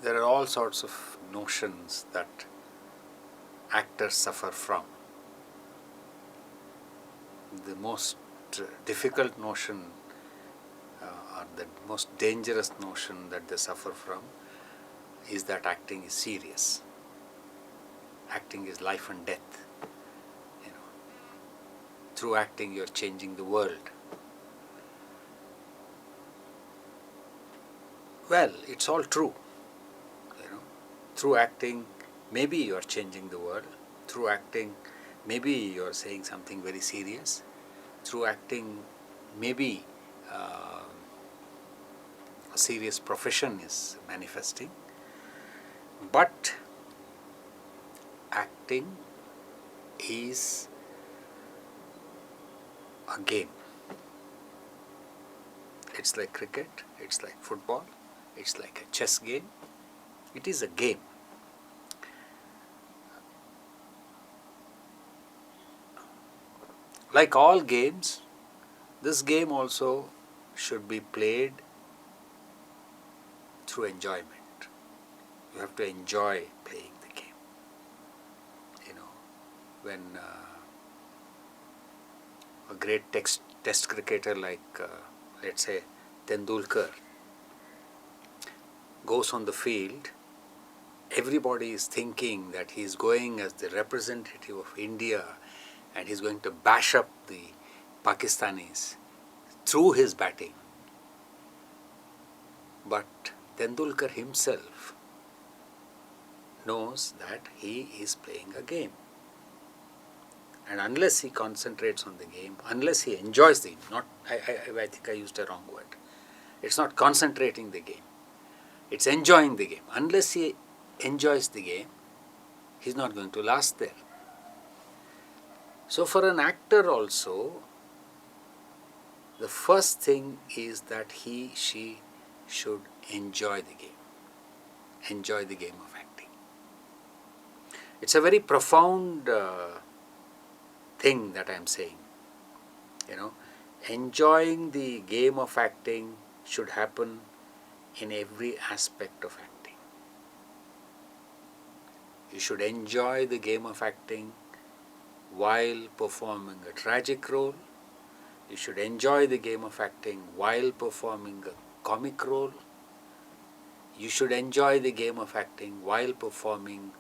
There are all sorts of notions that actors suffer from. The most difficult notion or the most dangerous notion that they suffer from is that acting is serious. Acting is life and death. You know, through acting you are changing the world. Well, it's all true. You know, through acting, maybe you are changing the world. Through acting, maybe you are saying something very serious. Through acting, maybe a serious profession is manifesting. But acting is a game. It's like cricket, it's like football, it's like a chess game. It is a game. Like all games, this game also should be played through enjoyment. You have to enjoy playing the game. You know, when a great test cricketer like, let's say, Tendulkar goes on the field, everybody is thinking that he is going as the representative of India and he is going to bash up the Pakistanis through his batting. But Tendulkar himself knows that he is playing a game. And unless he concentrates on the game, unless he enjoys the game, I think I used a wrong word. It's not concentrating the game, it's enjoying the game. Unless he enjoys the game, he's not going to last there. So for an actor also, the first thing is that she should enjoy the game. Enjoy the game of acting. It's a very profound thing that I am saying. You know, enjoying the game of acting should happen in every aspect of acting. You should enjoy the game of acting while performing a tragic role. You should enjoy the game of acting while performing a comic role. You should enjoy the game of acting while performing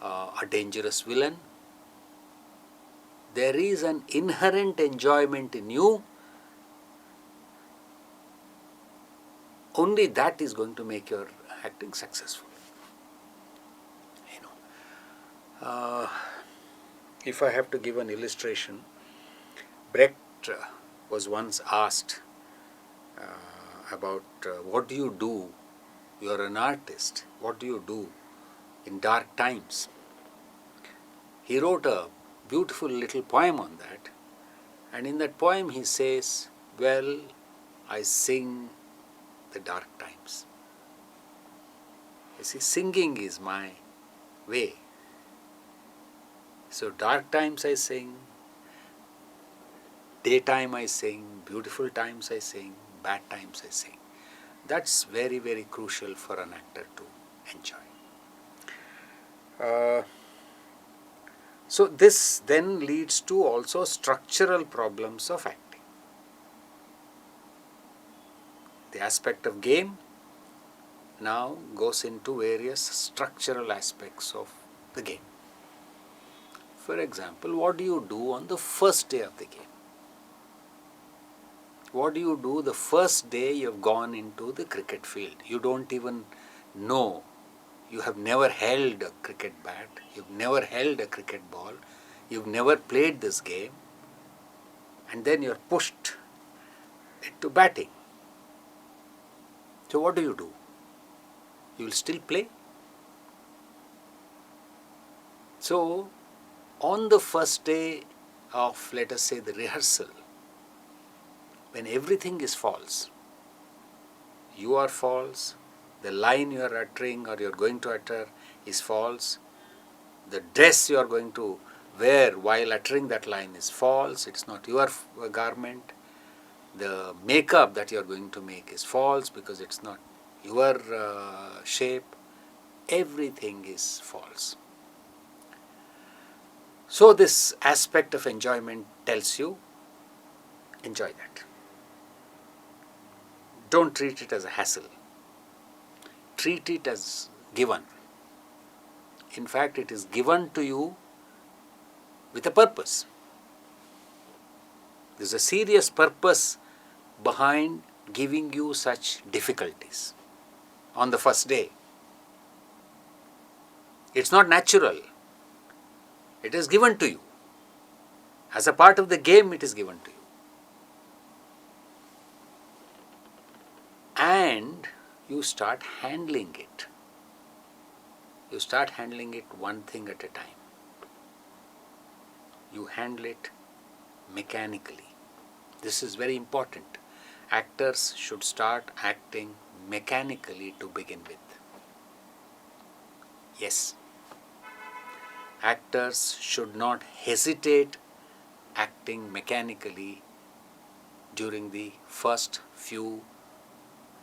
a dangerous villain. There is an inherent enjoyment in you. Only that is going to make your acting successful. You know, if I have to give an illustration, Brecht was once asked about what do you do? You are an artist. What do you do in dark times? He wrote a beautiful little poem on that, and in that poem he says, well, I sing the dark times. You see, singing is my way. So dark times I sing, daytime I sing, beautiful times I sing, bad times I sing. That's very, very crucial for an actor to enjoy. So this then leads to also structural problems of acting. The aspect of game now goes into various structural aspects of the game. For example, what do you do on the first day of the game? What do you do the first day you have gone into the cricket field? You don't even know. You have never held a cricket bat. You've never held a cricket ball. You've never played this game. And then you're pushed into batting. So what do? You will still play? So on the first day of, let us say, the rehearsal, when everything is false, you are false, the line you are uttering or you are going to utter is false, the dress you are going to wear while uttering that line is false, it's not your garment, the makeup that you are going to make is false because it's not your shape, everything is false. So this aspect of enjoyment tells you, enjoy that. Don't treat it as a hassle. Treat it as given. In fact, it is given to you with a purpose. There is a serious purpose behind giving you such difficulties on the first day. It's not natural. It is given to you. As a part of the game, it is given to you. And you start handling it. You start handling it one thing at a time. You handle it mechanically. This is very important. Actors should start acting mechanically to begin with. Yes. Actors should not hesitate acting mechanically during the first few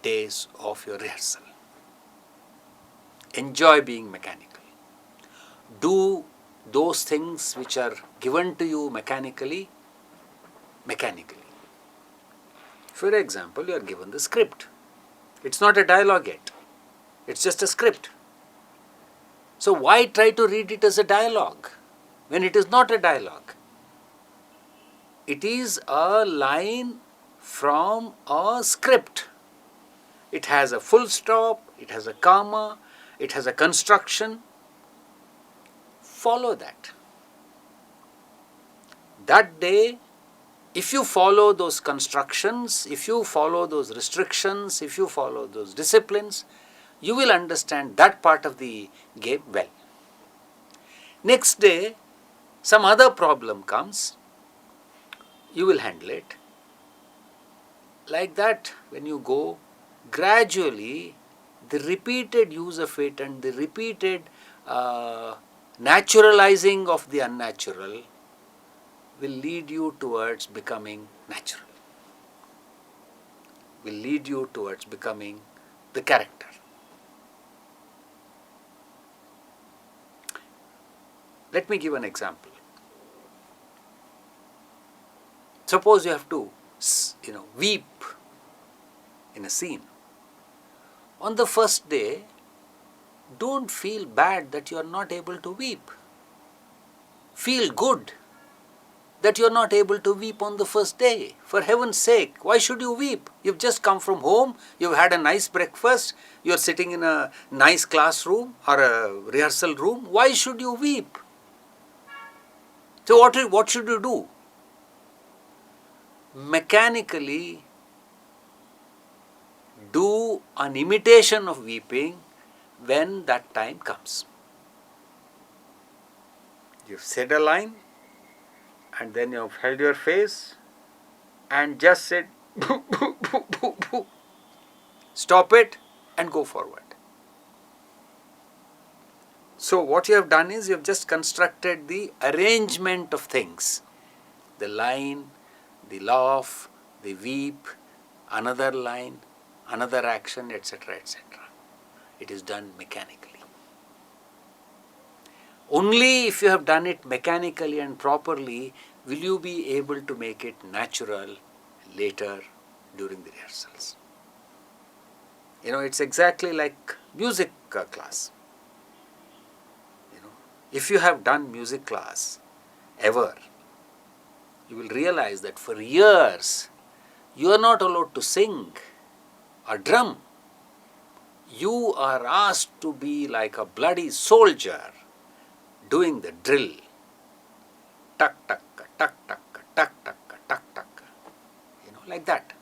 days of your rehearsal. Enjoy being mechanical. Do those things which are given to you mechanically. For example, you are given the script. It's not a dialogue yet. It's just a script. So why try to read it as a dialogue when it is not a dialogue? It is a line from a script. It has a full stop, it has a comma, it has a construction. Follow that. That day, if you follow those constructions, if you follow those restrictions, if you follow those disciplines, you will understand that part of the game well. Next day, some other problem comes, you will handle it. Like that, when you go, gradually, the repeated use of it and the repeated naturalizing of the unnatural will lead you towards becoming natural, will lead you towards becoming the character. Let me give an example. Suppose you have to, weep in a scene. On the first day, don't feel bad that you are not able to weep. Feel good that you are not able to weep on the first day. For heaven's sake, why should you weep? You've just come from home, you've had a nice breakfast, you're sitting in a nice classroom or a rehearsal room. Why should you weep? So what should you do? Mechanically do an imitation of weeping when that time comes. You've said a line and then you've held your face and just said boo, boo, boo, boo, boo. Stop it and go forward. So what you have done is you have just constructed the arrangement of things. The line, the laugh, the weep, another line, another action, etc., etc. It is done mechanically. Only if you have done it mechanically and properly will you be able to make it natural later during the rehearsals. It's exactly like music class. If you have done music class ever, you will realize that for years you are not allowed to sing or drum. You are asked to be like a bloody soldier doing the drill. Tuck, tuck, tuck, tuck, tuck, tuck, tuck, tuck. Like that.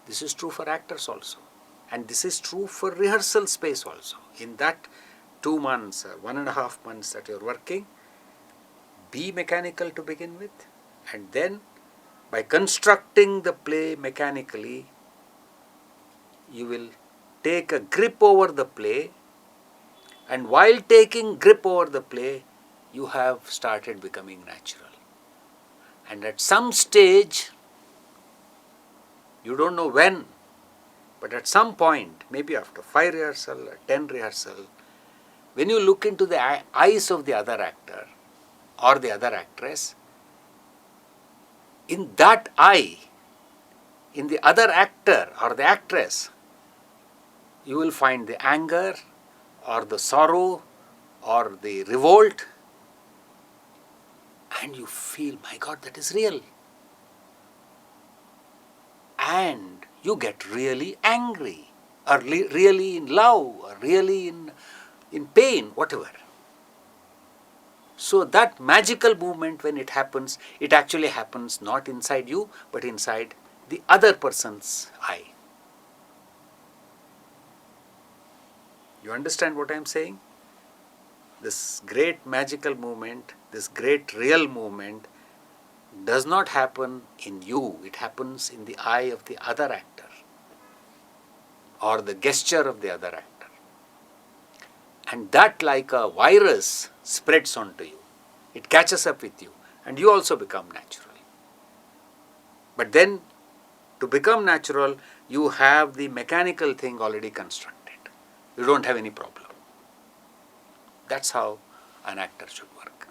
This is true for actors also. And this is true for rehearsal space also. In that 2 months, 1.5 months that you are working, be mechanical to begin with, and then by constructing the play mechanically, you will take a grip over the play, and while taking grip over the play, you have started becoming natural. And at some stage, you don't know when, But at some point, maybe after 5 rehearsal or 10 rehearsal, when you look into the eyes of the other actor or the other actress, in that eye, in the other actor or the actress, you will find the anger or the sorrow or the revolt, and you feel, my God, that is real. And you get really angry, or really in love, or really in pain, whatever. So that magical movement, when it happens, it actually happens not inside you, but inside the other person's eye. You understand what I am saying? This great magical movement, this great real movement does not happen in you, it happens in the eye of the other actor or the gesture of the other actor. And that, like a virus, spreads onto you. It catches up with you and you also become natural. But then, to become natural, you have the mechanical thing already constructed. You don't have any problem. That's how an actor should work.